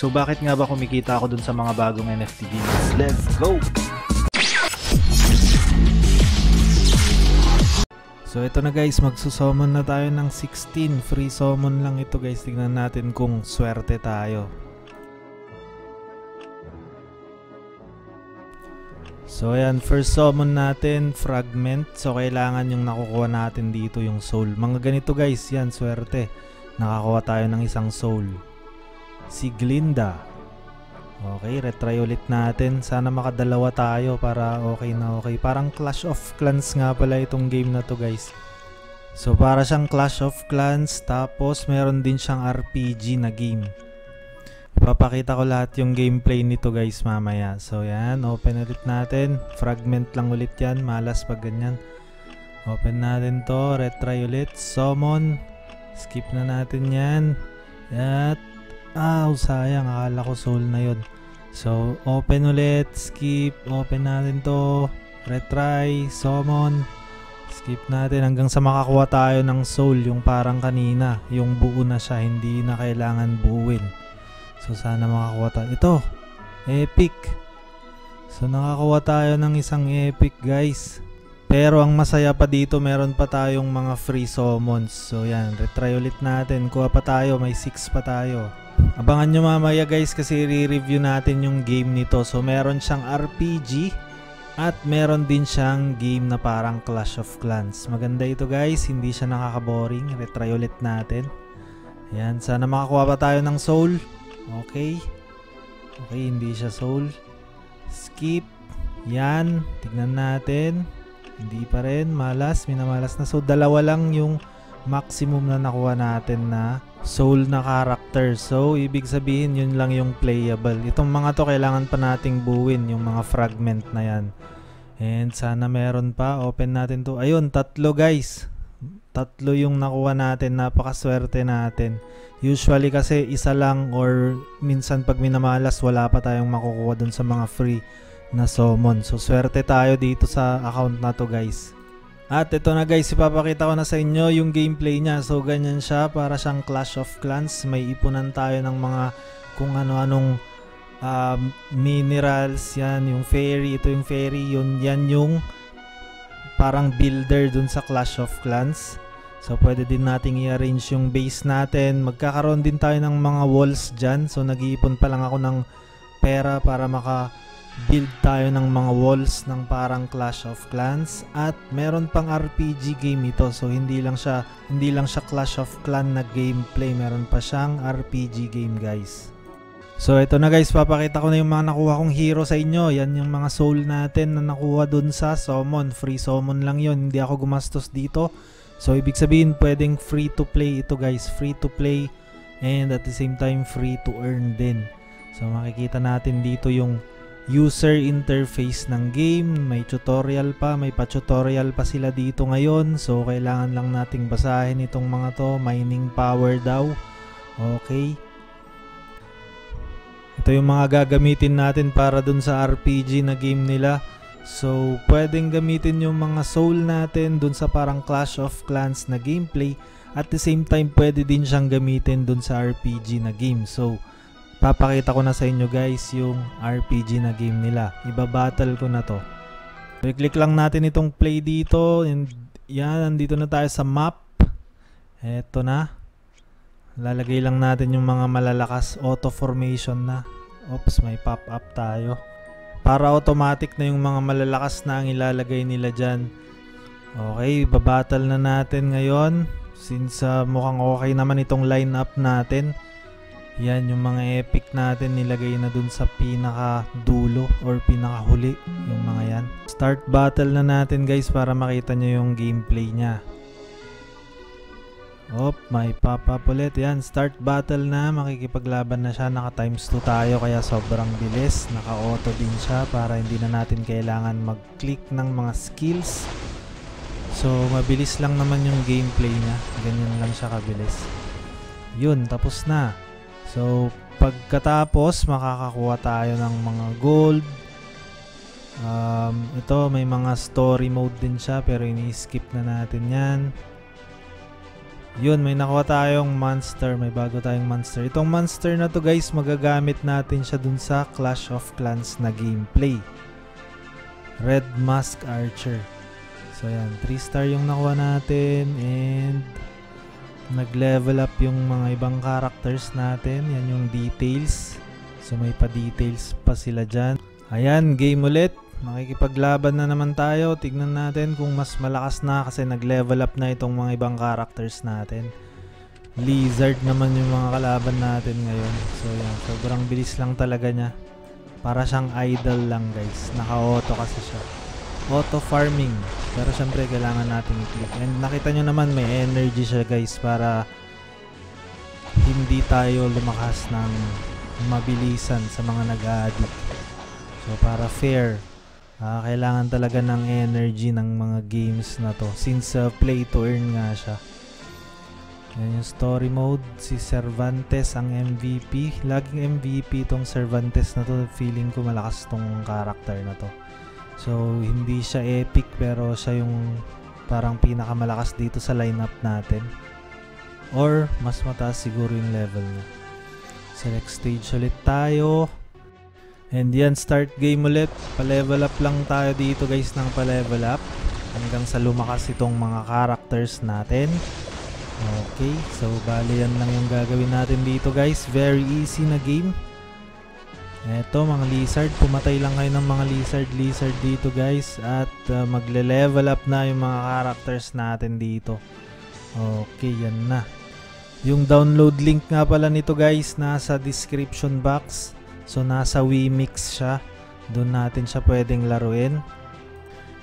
So bakit nga ba kumikita ako dun sa mga bagong NFT games? Let's go! So ito na guys, magsusummon na tayo ng 16. Free summon lang ito guys. Tingnan natin kung swerte tayo. So ayan, first summon natin, fragment. So kailangan yung nakukuha natin dito yung soul. Mga ganito guys, yan, swerte. Nakakuha tayo ng isang soul. Si Glinda. Okay, retry ulit natin. Sana makadalawa tayo para okay na okay. Parang Clash of Clans nga pala itong game na to guys. So para siyang Clash of Clans, tapos meron din siyang RPG na game. Papakita ko lahat yung gameplay nito guys mamaya. So yan, open ulit natin. Fragment lang ulit yan, malas pag ganyan. Open natin to, retry ulit. Summon. Skip na natin yan. At sayang, akala ko soul na yun. So open ulit, skip, open natin to, retry, summon, skip natin hanggang sa makakuha tayo ng soul, yung parang kanina, yung buo na siya, hindi na kailangan buuin. So sana makakuha tayo. Ito, epic. So nakakuha tayo ng isang epic guys. Pero ang masaya pa dito, meron pa tayong mga free summons. So yan, retry ulit natin, kuha pa tayo, may 6 pa tayo. Abangan nyo mamaya guys kasi re-review natin yung game nito. So meron siyang RPG at meron din siyang game na parang Clash of Clans. Maganda ito guys, hindi siya nakaka-boring. Retry ulit natin. Ayan, sana makakuha pa tayo ng soul. Okay. Okay, hindi siya soul. Skip. Yan, tignan natin. Hindi pa rin, malas, minamalas na. So dalawa lang yung maximum na nakuha natin na soul na character. So ibig sabihin yun lang yung playable. Itong mga to kailangan pa nating buuin, yung mga fragment na yan. And sana meron pa. Open natin to. Ayun, 3 guys. 3 yung nakuha natin. Napakaswerte natin. Usually kasi isa lang or minsan pag minamalas wala pa tayong makukuha dun sa mga free na summon. So swerte tayo dito sa account na to guys. At ito na guys, ipapakita ko na sa inyo yung gameplay niya. So ganyan siya, para siyang Clash of Clans. May ipunan tayo ng mga kung ano-anong minerals. Yan, yung fairy, ito yung fairy. Yan yung parang builder dun sa Clash of Clans. So pwede din nating i-arrange yung base natin. Magkakaroon din tayo ng mga walls dyan. So nag-iipon pa lang ako ng pera para build tayo ng mga walls ng parang Clash of Clans. At meron pang RPG game ito. So hindi lang siya Clash of Clans na gameplay, meron pa siyang RPG game guys. So ito na guys, papakita ko na yung mga nakuha kong hero sa inyo. Yan yung mga soul natin na nakuha dun sa summon. Free summon lang yun, hindi ako gumastos dito. So ibig sabihin pwedeng free to play ito guys. Free to play and at the same time free to earn din. So makikita natin dito yung user interface ng game. May tutorial pa, may pa-tutorial pa sila dito ngayon. So kailangan lang nating basahin itong mga to. Mining power daw. Okay. Ito yung mga gagamitin natin para dun sa RPG na game nila. So pwedeng gamitin yung mga soul natin dun sa parang Clash of Clans na gameplay. At the same time pwede din siyang gamitin dun sa RPG na game. So papakita ko na sa inyo guys yung RPG na game nila. Iba-battle ko na to. I-click lang natin itong play dito. And yan, nandito na tayo sa map. Eto na. Lalagay lang natin yung mga malalakas. Auto formation na. Oops, may pop-up tayo. Para automatic na yung mga malalakas na ang ilalagay nila dyan. Okay, iba-battle na natin ngayon. Since mukhang okay naman itong lineup natin. Yan yung mga epic natin, nilagay na dun sa pinaka dulo or pinaka huli, yung mga yan. Start battle na natin guys para makita nyo yung gameplay nya. May pop up ulit. Yan, start battle na, makikipaglaban na siya. Naka times 2 tayo kaya sobrang bilis. Naka auto din siya para hindi na natin kailangan mag click ng mga skills. So mabilis lang naman yung gameplay nya, ganyan lang siya kabilis. Yun, tapos na. So, pagkatapos, makakakuha tayo ng mga gold. Ito, may mga story mode din siya, pero ini-skip na natin yan. Yun, may nakuha tayong monster. May bago tayong monster. Itong monster na to guys, magagamit natin siya dun sa Clash of Clans na gameplay. Red Mask Archer. So yan, 3 star yung nakuha natin. And nag-level up yung mga ibang characters natin. Yan yung details. So may pa-details pa sila dyan. Ayan, game ulit. Makikipaglaban na naman tayo. Tignan natin kung mas malakas na kasi nag-level up na itong mga ibang characters natin. Lizard naman yung mga kalaban natin ngayon. So yan, sobrang bilis lang talaga niya. Para siyang idol lang guys. Naka-auto kasi siya. Auto farming. Pero syempre kailangan natin i-click. And nakita nyo naman may energy siya guys para hindi tayo lumakas ng mabilisan sa mga nag-a-addict. So para fair. Kailangan talaga ng energy ng mga games na to since play to earn nga siya. Yan yung story mode. Si Cervantes ang MVP. Laging MVP itong Cervantes na to. Feeling ko malakas tong character na to. So hindi siya epic pero siya yung parang pinakamalakas dito sa lineup natin. Or mas mataas siguro yung level niya. Select stage ulit tayo. And yan, start game ulit. Pa-level up lang tayo dito guys ng pa-level up. Hanggang sa lumakas itong mga characters natin. Okay, so bali yan lang yung gagawin natin dito guys. Very easy na game. Eto mga lizard. Pumatay lang kayo ng mga lizard dito guys. At magle-level up na yung mga characters natin dito. Okay, yan na. Yung download link nga pala nito guys nasa description box. So nasa Wimix siya. Doon natin siya pwedeng laruin.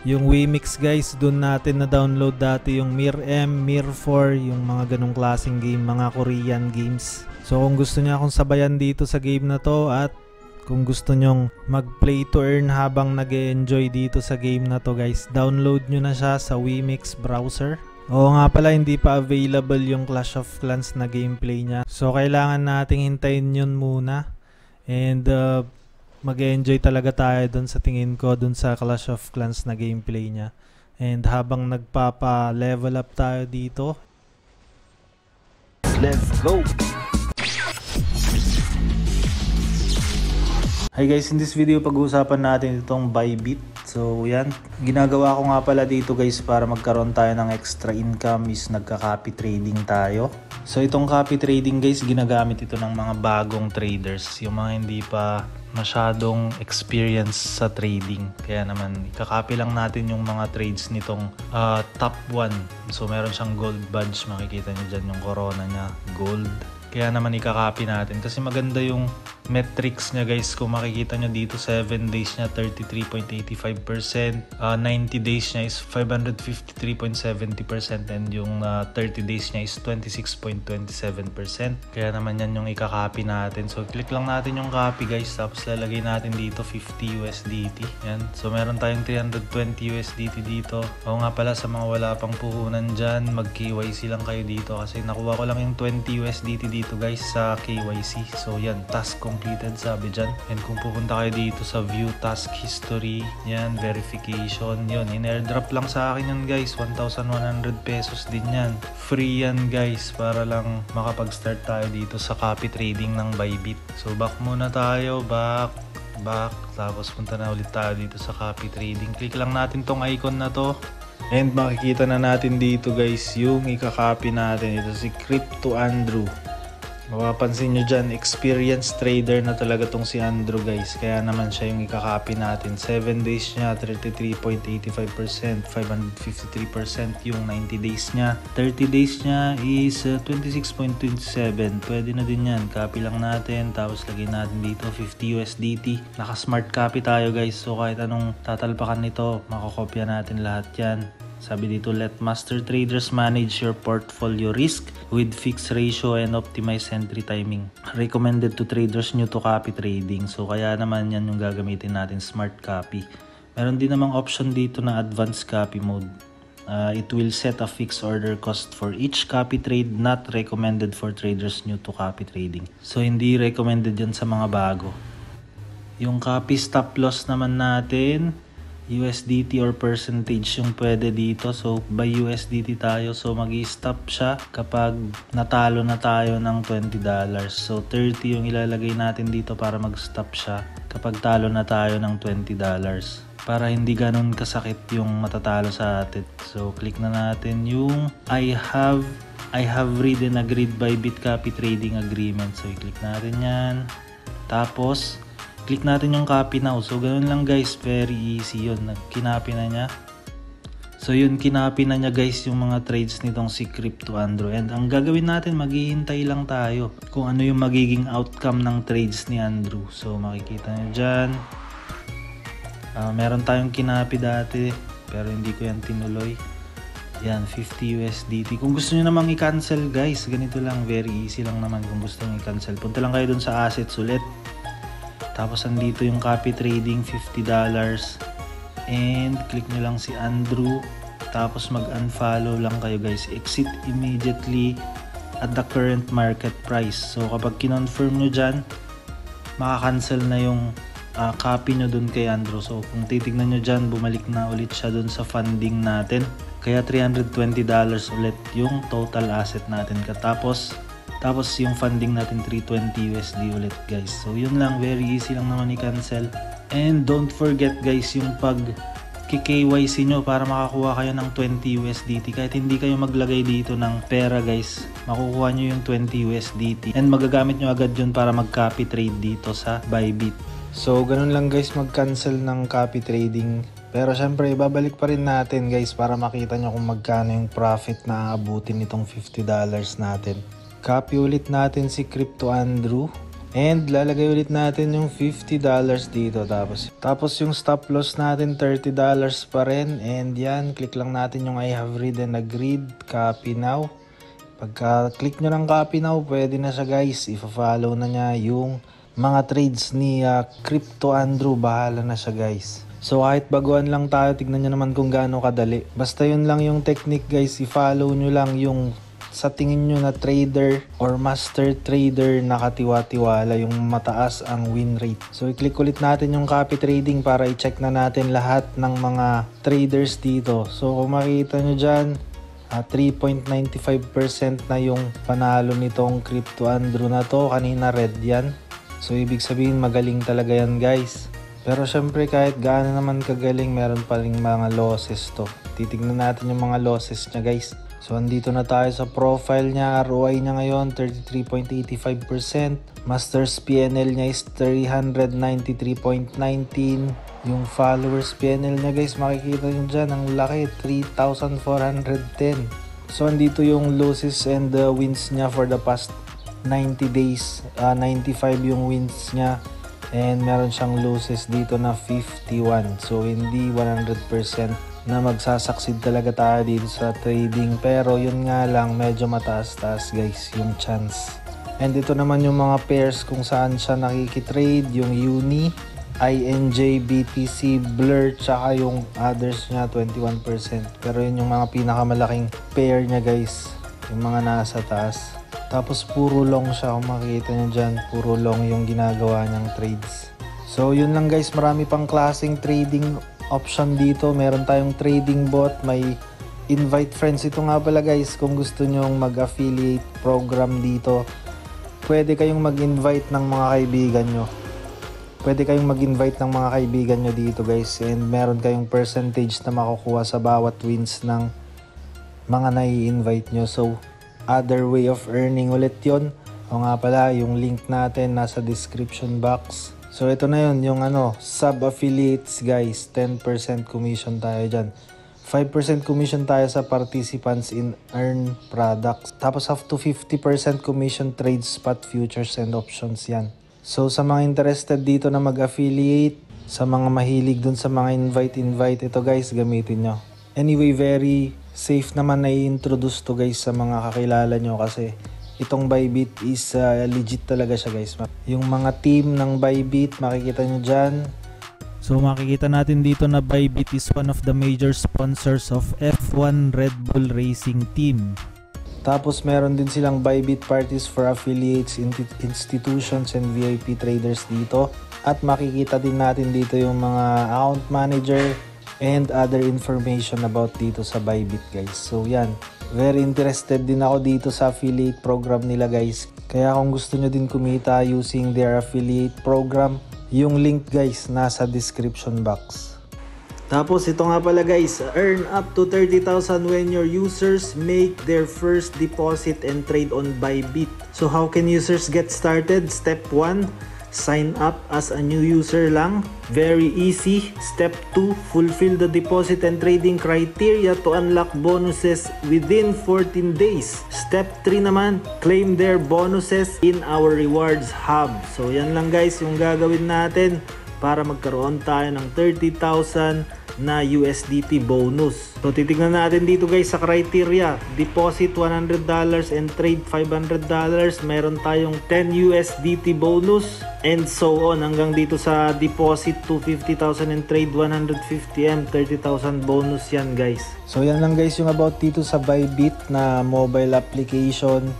Yung Wimix guys, doon natin na-download dati yung Mir M, Mir 4, yung mga ganong klaseng game, mga Korean games. So kung gusto niya akong sabayan dito sa game na to at kung gusto nyong mag-play to earn habang nag-e-enjoy dito sa game na to guys, download nyo na siya sa Wimix browser. Oo nga pala, hindi pa available yung Clash of Clans na gameplay niya. So kailangan nating hintayin yun muna. And mag-enjoy talaga tayo dun sa tingin ko dun sa Clash of Clans na gameplay niya. And habang nagpapa-level up tayo dito, let's go! Hi guys, in this video pag-uusapan natin itong Bybit. So yan, ginagawa ko nga pala dito guys para magkaroon tayo ng extra income is nagka-copy trading tayo. So itong copy trading guys, ginagamit ito ng mga bagong traders, yung mga hindi pa masyadong experience sa trading. Kaya naman ikakopy lang natin yung mga trades nitong top 1. So meron siyang gold badge, makikita nyo dyan yung corona niya, gold. Kaya naman ikakopy natin kasi maganda yung metrics niya guys. Kung makikita nyo dito, 7 days niya 33.85%, 90 days niya is 553.70%, and yung 30 days niya is 26.27%. Kaya naman yan yung ikakopy natin. So click lang natin yung copy guys, tapos lalagay natin dito 50 USDT. Yan. So meron tayong 320 USDT dito. O nga pala, sa mga wala pang puhunan dyan, mag KYC lang kayo dito kasi nakuha ko lang yung 20 USDT dito guys sa KYC. So yan, task completed sabi dyan. And kung pupunta kayo dito sa view task history, yan, verification, yun, in-airdrop lang sa akin yan guys, 1,100 pesos din yan. Free yan guys, para lang makapag-start tayo dito sa copy trading ng Bybit. So back muna tayo, back, tapos punta na ulit tayo dito sa copy trading. Click lang natin tong icon na to. And makikita na natin dito guys yung ikakopy natin. Ito si Crypto Andrew. Mapapansin nyo dyan, experienced trader na talaga tong si Andrew guys. Kaya naman siya yung ikakopy natin. 7 days niya, 33.85%, 553% yung 90 days niya. 30 days niya is 26.27. Pwede na din yan. Copy lang natin. Tapos lagay natin dito 50 USDT. Naka-smart copy tayo guys. So kahit anong tatalpakan nito, makakopya natin lahat yan. Sabi dito, let master traders manage your portfolio risk with fixed ratio and optimized entry timing. Recommended to traders new to copy trading. So kaya naman yan yung gagamitin natin, smart copy. Meron din namang option dito na advanced copy mode. It will set a fixed order cost for each copy trade, not recommended for traders new to copy trading. So hindi recommended yan sa mga bago. Yung copy stop loss naman natin, USDT or percentage yung pwede dito. So by USDT tayo. So mag-i-stop siya kapag natalo na tayo ng $20. So 30 yung ilalagay natin dito para mag-stop siya kapag talo na tayo ng $20. Para hindi ganun kasakit yung matatalo sa atin. So click na natin yung I have read and agreed by Bitcopy Trading Agreement. So i-click natin yan. Tapos click natin yung copy now. So ganun lang guys, very easy yun. Kinopy na niya. So yun, kinopy na niya guys yung mga trades nitong si CryptoAndrew. And ang gagawin natin, maghihintay lang tayo kung ano yung magiging outcome ng trades ni Andrew. So makikita nyo dyan. Meron tayong kinopy dati pero hindi ko yan tinuloy. Yan, 50 USDT. Kung gusto nyo namang i-cancel guys, ganito lang, very easy lang naman kung gusto nyo i-cancel. Punta lang kayo dun sa assets ulit. Tapos andito yung copy trading, $50. And click nyo lang si Andrew. Tapos mag-unfollow lang kayo guys. Exit immediately at the current market price. So kapag kinonfirm nyo dyan, makakancel na yung copy nyo dun kay Andrew. So kung titignan nyo dyan, bumalik na ulit siya dun sa funding natin. Kaya $320 ulit yung total asset natin. Tapos yung funding natin 320 USD ulit guys. So yun lang, very easy lang naman i-cancel. And don't forget guys yung pag KYC nyo para makakuha kayo ng 20 USDT. Kahit hindi kayo maglagay dito ng pera guys, makukuha nyo yung 20 USDT. And magagamit nyo agad yun para mag-copy trade dito sa Bybit. So ganun lang guys mag-cancel ng copy trading. Pero syempre ibabalik pa rin natin guys para makita nyo kung magkano yung profit na aabutin nitong $50 natin. Copy ulit natin si CryptoAndrew and lalagay ulit natin yung $50 dito. Tapos yung stop loss natin $30 pa rin. And yan, click lang natin yung I have read and agreed, copy now. Pagka click nyo ng copy now, pwede na siya guys. Ifa-follow na niya yung mga trades ni CryptoAndrew. Bahala na siya guys. So kahit baguhan lang tayo, tignan nyo naman kung gaano kadali. Basta yun lang yung technique guys, i-follow nyo lang yung sa tingin nyo na trader or master trader na katiwa-tiwala, yung mataas ang win rate. So i-click ulit natin yung copy trading para i-check na natin lahat ng mga traders dito. So kung makikita nyo dyan, 3.95% na yung panalo nitong CryptoAndrew na to. Kanina red yan. So ibig sabihin magaling talaga yan guys. Pero syempre kahit gaano naman kagaling, meron pa rin mga losses to. Titignan natin yung mga losses niya guys. So andito na tayo sa profile niya. ROI niya ngayon 33.85%. Masters PNL niya is 393.19. Yung followers PNL niya guys, makikita nyo dyan, ang laki, 3,410. So andito yung losses and wins niya for the past 90 days. 95 yung wins niya. And meron siyang losses dito na 51. So hindi 100% na magsasucceed talaga tayo dito sa trading. Pero yun nga lang, medyo mataas-taas guys yung chance. And ito naman yung mga pairs kung saan siya nakikitrade. Yung Uni, INJ, BTC, Blur, tsaka yung others niya 21%. Pero yun yung mga pinakamalaking pair niya guys, yung mga nasa taas. Tapos puro long siya, kung makikita nyo dyan, puro long yung ginagawa niyang trades. So yun lang guys, marami pang klaseng trading option dito. Meron tayong trading bot, may invite friends. Ito nga pala guys, kung gusto nyong mag-affiliate program dito, pwede kayong mag-invite ng mga kaibigan nyo. Pwede kayong mag-invite ng mga kaibigan nyo dito guys. And meron kayong percentage na makukuha sa bawat wins ng mga nai-invite nyo. So other way of earning ulit yon. O nga pala, yung link natin nasa description box. So ito na yun, yung sub-affiliates guys, 10% commission tayo dyan. 5% commission tayo sa participants in earn products. Tapos up to 50% commission trade spot futures and options yan. So sa mga interested dito na mag-affiliate, sa mga mahilig dun sa mga invite, ito guys, gamitin nyo. Anyway, very safe naman na i-introduce to guys sa mga kakilala nyo kasi itong Bybit is legit talaga siya guys. Yung mga team ng Bybit, makikita nyo dyan. So makikita natin dito na Bybit is one of the major sponsors of F1 Red Bull Racing Team. Tapos meron din silang Bybit parties for affiliates, institutions and VIP traders dito. At makikita din natin dito yung mga account manager, and other information about dito sa Bybit guys. So yan, very interested din ako dito sa affiliate program nila guys. Kaya kung gusto nyo din kumita using their affiliate program, yung link guys nasa description box. Tapos ito nga pala guys, earn up to 30,000 when your users make their first deposit and trade on Bybit. So how can users get started? Step 1, sign up as a new user lang. Very easy. Step 2, fulfill the deposit and trading criteria to unlock bonuses within 14 days. Step 3 naman, claim their bonuses in our rewards hub. So yan lang guys yung gagawin natin para magkaroon tayo ng 30,000 na USDT bonus. So titignan natin dito guys sa criteria. Deposit $100 and trade $500. Meron tayong 10 USDT bonus and so on hanggang dito sa deposit 250,000 and trade 150M, 30,000 bonus yan guys. So yan lang guys yung about dito sa Bybit na mobile application,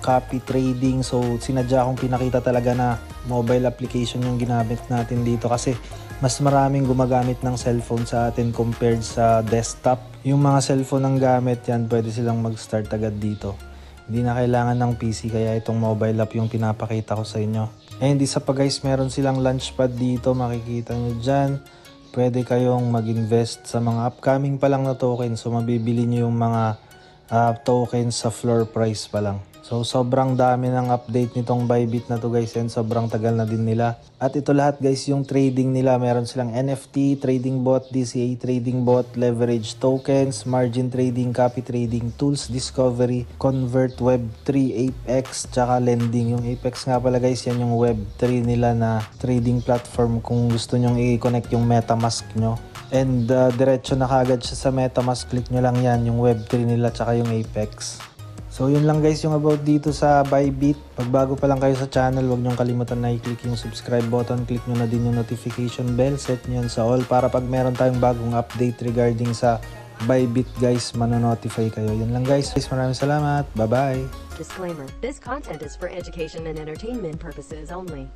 copy trading. So sinadya kong pinakita talaga na mobile application yung ginamit natin dito kasi mas maraming gumagamit ng cellphone sa atin compared sa desktop. Yung mga cellphone ang gamit yan, pwede silang mag-start agad dito. Hindi na kailangan ng PC, kaya itong mobile app yung pinapakita ko sa inyo. And isa pa guys, meron silang launchpad dito, makikita nyo dyan. Pwede kayong mag-invest sa mga upcoming pa lang na token. So mabibili nyo yung mga tokens sa floor price pa lang. So sobrang dami ng update nitong Bybit na to guys, and sobrang tagal na din nila. At ito lahat guys yung trading nila. Meron silang NFT, trading bot, DCA trading bot, leverage tokens, margin trading, copy trading, tools, discovery, convert, web3, Apex, tsaka lending. Yung Apex nga pala guys, yan yung web3 nila na trading platform kung gusto nyong i-connect yung MetaMask nyo. And diretso na kagad siya sa MetaMask. Click nyo lang yan, yung web3 nila tsaka yung Apex. So yun lang guys yung about dito sa Bybit. Pag bago pa lang kayo sa channel, huwag nyong kalimutan na i-click yung subscribe button. Click nyo na din yung notification bell. Set nyo yan sa all para pag meron tayong bagong update regarding sa Bybit guys, manonotify kayo. Yun lang guys. Maraming salamat. Bye-bye. Disclaimer. This content is for education and entertainment purposes only.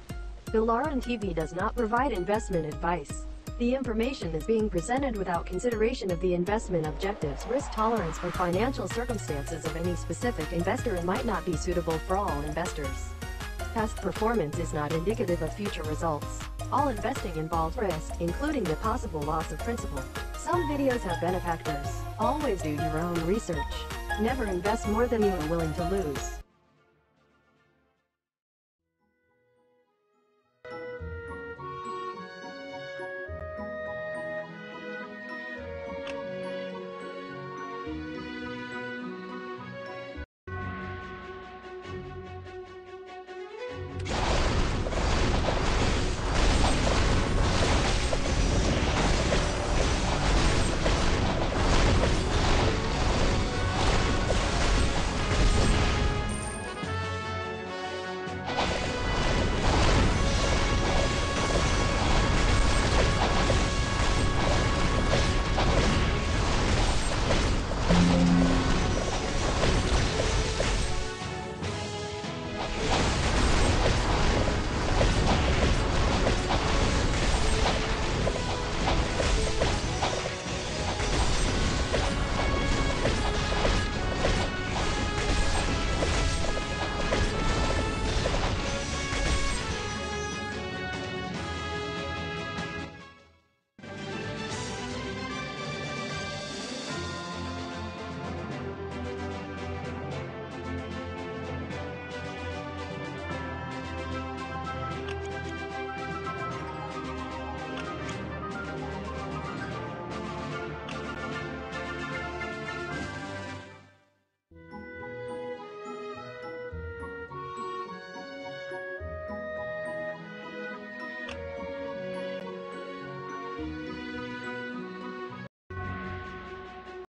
Bilaran TV does not provide investment advice. The information is being presented without consideration of the investment objectives, risk tolerance, or financial circumstances of any specific investor and might not be suitable for all investors. Past performance is not indicative of future results. All investing involves risk, including the possible loss of principal. Some videos have benefactors. Always do your own research. Never invest more than you are willing to lose.